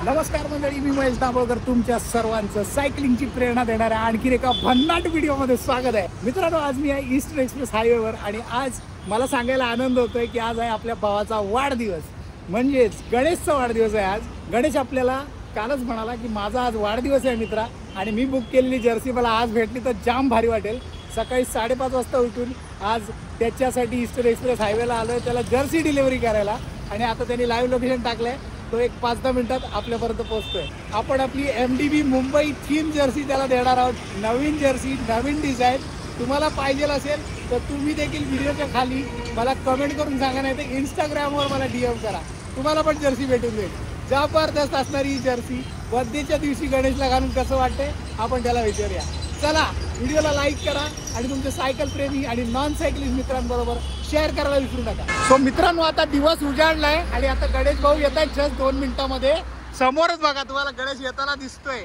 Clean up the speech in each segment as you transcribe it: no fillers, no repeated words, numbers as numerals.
नमस्कार मंडळी, मी महेश दाभोळकर तुमच्या सर्वांचं सायकलिंगची प्रेरणा देणाऱ्या आणखी एका भन्नाट व्हिडिओमध्ये स्वागत आहे. मित्रांनो, आज मी आहे ईस्टर्न एक्सप्रेस हायवेवर आणि आज मला सांगायला आनंद होतोय की आज आहे आपल्या भावाचा वाढदिवस, म्हणजेच गणेशचा वाढदिवस आहे. आज गणेश आपल्याला कालच म्हणाला की माझा आज वाढदिवस आहे मित्रा, आणि मी बुक केलेली जर्सी मला आज भेटली तर जाम भारी वाटेल. सकाळी 5:30 वाजता उठून आज त्याच्यासाठी ईस्टर्न एक्सप्रेस हायवेला आलो आहे त्याला जर्सी डिलिव्हरी करायला, आणि आता त्यांनी लाईव्ह लोकेशन टाकलं आहे. तो एक 5-10 मिनिटात आपल्यापर्यंत पोहोचतोय. आपण आपली MDB मुंबई थीम जर्सी त्याला देणार आहोत. नवीन जर्सी, नवीन डिझाईन. तुम्हाला पाहिजे असेल तर तुम्ही देखील व्हिडिओच्या खाली मला कमेंट करून सांगा, नाही तर इंस्टाग्रामवर मला DM करा, तुम्हाला पण जर्सी भेटून जाईल. जबरदस्त असणारी ही जर्सी बर्थडेच्या दिवशी गणेशला घालून कसं वाटतंय आपण त्याला विचारूया. चला, व्हिडिओला लाईक करा आणि तुमचे सायकल प्रेमी आणि नॉन सायकलिस्ट मित्रांबरोबर शेअर करायला विसरू नका. सो मित्रांनो, आता दिवस उजाडलाय आणि आता गणेश भाऊ येत आहेत जस्ट 2 मिनिटांमध्ये. समोरच बघा, तुम्हाला गणेश येताना दिसतोय.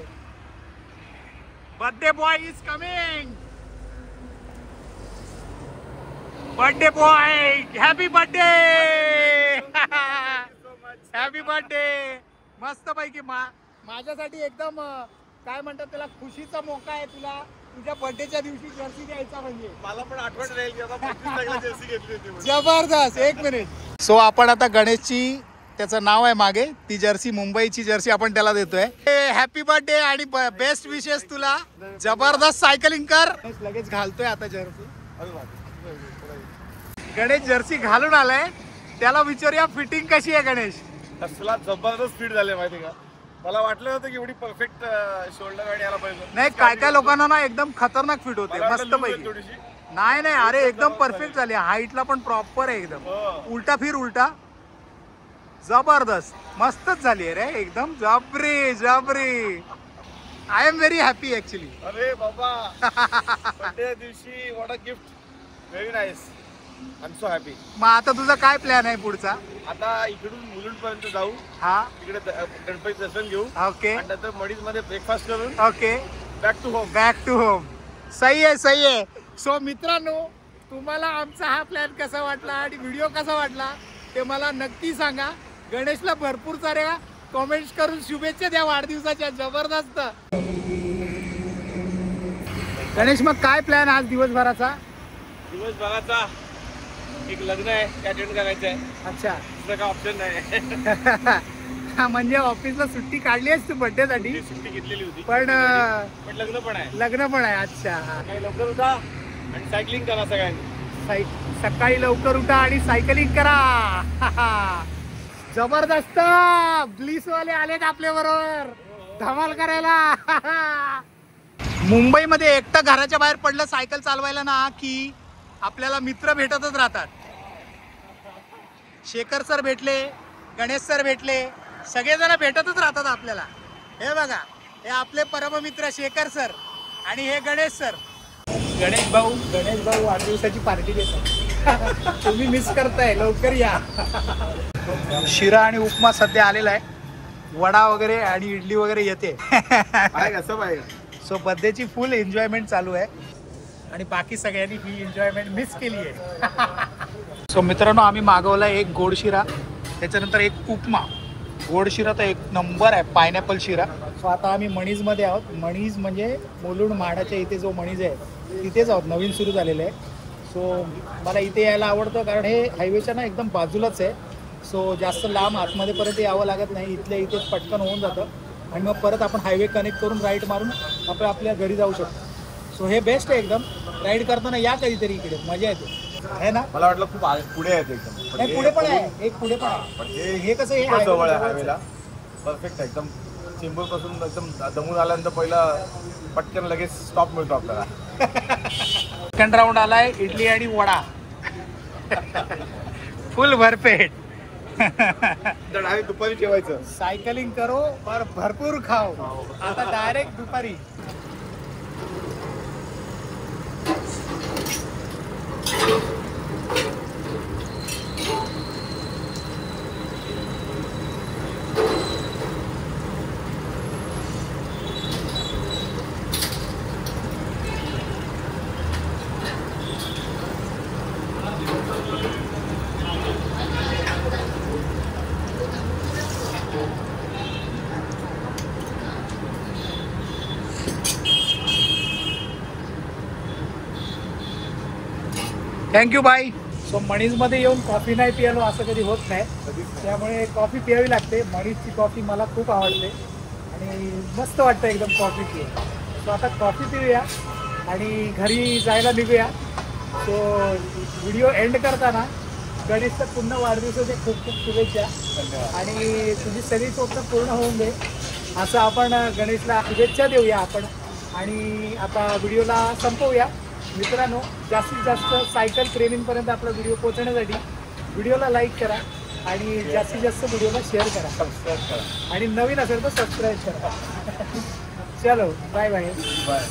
Birthday boy is coming. Birthday boy, happy birthday. Happy birthday. मस्त पैकी माझ्यासाठी एकदम काय म्हणतात त्याला, खुशीचा मौका आहे तुला तुझ्या बर्थडेच्या दिवशी जर्सी द्यायचा. म्हणजे मला पण आठवण राहील की आता 25 तारखेला जर्सी घेतली होती. जबरदस्त. 1 मिनिट. सो आपण आता गणेशची, त्याचं नाव आहे मागे, ती जर्सी, मुंबईची जर्सी आपण त्याला देतोय. हॅपी बर्थडे आणि बेस्ट विशेस तुला. जबरदस्त सायकलिंग कर. लगेच घालतोय आता जर्सी. गणेश जर्सी घालून आलाय, त्याला विचारूया फिटिंग कशी आहे. गणेश, तुला जबरदस्त फिट झाले माहिती का. मला वाटलं होतं की एवढी परफेक्ट शोल्डर गाडी यायला पाहिजे. नाही, काय लोकांना ना एकदम खतरनाक फिट होते. मस्त पैकी. नाही, अरे एकदम परफेक्ट झाली. हाईटला पण प्रॉपर आहे एकदम. उलटा फिर, उलटा. जबरदस्त, मस्तच झाली रे एकदम. जबरी. I am very happy actually. अरे बाबा, बर्थडे दिवशी what a gift. Very nice. I am so happy. मग आता तुझा काय प्लॅन आहे पुढचा? आता इकडून मुलुंड पर्यंत जाऊ. हा, तिकडे गणपती दर्शन घेऊ. ओके. आणि नंतर मडीज मध्ये ब्रेकफास्ट करून ओके, बॅक टू होम. सही आहे. सो मित्रांनो, तुम्हाला आमचा हा प्लॅन कसा वाटला आणि व्हिडिओ कसा वाटला ते मला नक्की सांगा. गणेशला भरपूर साऱ्या कॉमेंट्स करून शुभेच्छा द्या वाढदिवसाच्या. जबरदस्त. गणेश, मग काय प्लॅन आज दिवसभराचा? दिवसभराचा एक लग्न आहे, ते अटेंड करायचं आहे. अच्छा. दुसरं काय ऑप्शन नाही. म्हणजे ऑफिसला सुट्टी काढली आहेस तू बर्थडे साठी? सुट्टी घेतलेली होती, पण लग्न पण आहे. अच्छा. सकाळी लवकर उठा आणि सायकलिंग करा सगळ्यांनी. सकाळी लवकर उठा आणि सायकलिंग करा. जबरदस्त. ब्लिस वाले आलेत आपल्या बरोबर धमाल करायला. मुंबईमध्ये एकटं घराच्या बाहेर पडलं सायकल चालवायला ना की आपल्याला मित्र भेटतच राहतात. शेखर सर भेटले, गणेश सर भेटले, सगळेजण भेटतच राहतात आपल्याला. हे बघा, हे आपले परममित्र शेखर सर आणि हे गणेश सर. गणेश भाऊ वाढदिवसाची पार्टी देतात. तुम्ही मिस करताय, लवकर या. शिरा आणि उपमा सध्या आलेला आहे. वडा वगैरे आणि इडली वगैरे येते. कसं पाहिजे. सो बर्थडेची फुल एन्जॉयमेंट चालू आहे आणि बाकी सगळ्यांनी ही एन्जॉयमेंट मिस केली आहे. सो मित्रांनो, आम्ही मागवला एक गोड शिरा, त्याच्यानंतर एक उपमा. गोड शिरा तर एक नंबर आहे, पायनॅपल शिरा. सो आता आम्ही मणीजमध्ये आहोत. मणीज म्हणजे मुलुंड माडाच्या इथे जो मणीज आहे तिथेच आहोत, नवीन सुरू झालेलं आहे. सो मला इथे यायला आवडतं कारण हे हायवेच्या ना एकदम बाजूलाच आहे. सो जास्त लांब आतमध्ये परत यावं लागत नाही, इथल्या इथेच पटकन होऊन जातं आणि मग परत आपण हायवे कनेक्ट करून राईट मारून आपण आपल्या घरी जाऊ शकतो. सो हे बेस्ट आहे एकदम. राईड करताना या कधीतरी इकडे, मजा येते, है ना. मला वाटलं खूप पुढे आहे एकदम. नाही, पुढे पण आहे, एक पुढे पण आहे. पण हे कसं, हे जवळ आहे हायवेला. परफेक्ट आहे एकदम. चेंबूर पासून एकदम दमून आल्यानंतर पहिला पटकन लगेच स्टॉप मिळतो आपल्याला. सेकंड राऊंड आलाय, इडली आणि वडा. फुल भरपेट. दुपारी जेवायचं. सायकलिंग करो और भरपूर खाओ. आता डायरेक्ट दुपारी. Thank you bye. सो मणीजमध्ये येऊन कॉफी नाही पियालो असं कधी होत नाही, त्यामुळे कॉफी प्यावी लागते. मणीजची कॉफी मला खूप आवडते आणि मस्त वाटतं एकदम कॉफी पिऊन. सो आता कॉफी पिऊया आणि घरी जायला निघूया. सो व्हिडिओ एंड करताना गणेशचं पुन्हा वाढदिवसाचे खूप खूप शुभेच्छा आणि तुझी सगळी स्वप्न पूर्ण होऊन दे असं आपण गणेशला शुभेच्छा देऊया आपण. आणि आता व्हिडिओला संपवूया. मित्रांनो, जास्तीत जास्त सायकल प्रेमींपर्यंत आपला व्हिडिओ पोहोचण्यासाठी व्हिडिओला लाईक करा आणि जास्तीत जास्त व्हिडिओला शेअर करा, सबस्क्राईब करा. आणि नवीन असेल तर सबस्क्राईब करा. चलो बाय बाय. बाय.